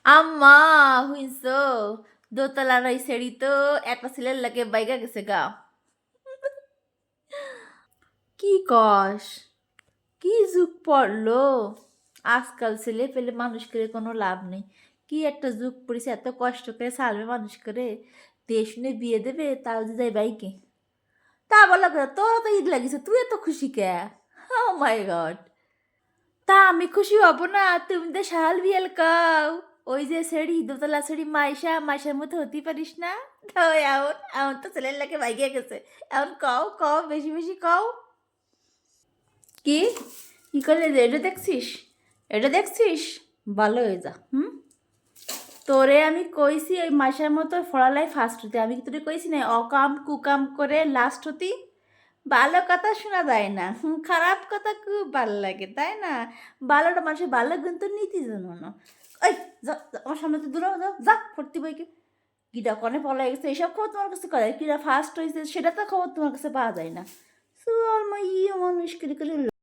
আম্মা হইছো দোতলার ওই সেড়ি তো একটা ছেলের লাগে বাইগা গেছে গা। কি কস? কি যুগ পড়লো? আজকাল ছেলে পেলে মানুষ করে কোনো লাভ নেই। কি একটা যুগ পড়েছে, এত কষ্ট করে সালবে মানুষ করে, দিয়ে শুনে বিয়ে দেবে তাও যে যায় বাইকে। তা বলো কেন, তোর তো ঈদ লাগিছে, তুই এত খুশি কে? ও মাই গড! তা আমি খুশি হব না? তুমি তো শাল বিয়াল কাও। ওই যে সেড়ি দোতলা সেড়ি মাইশা মাইশার মতো হতেই পারিস না। তো এমন এমন তো ছেলের লাগে বাইকে গেছে। এমন কও কও, বেশি বেশি কও। কি কি করলে রে? এটা দেখছিস? এটা দেখছিস? ভালো হয়ে যা। হুম, তোরে আমি কইছি ওই মাসের মতো ফড়ালাই ফার্স্ট হতে, আমি কি তোরে কইছি না অকাম কুকাম করে লাস্ট হতি? ভালো কথা শোনা যায় না, খারাপ কথা খুব ভালো লাগে, তাই না? ভালোটা মানুষের ভালো কিন্তু নীতি জানো না। ওই যা যা, আমার সামনে তো দূর হ, যা যা ভর্তি বইকে। কিটা কনে পলাই গেছে এসব খবর তোমার কাছে করে, কিটা ফার্স্ট হয়েছে সেটা তো খবর তোমার কাছে পাওয়া যায় না। চল মা ইয়ে মানুষ করে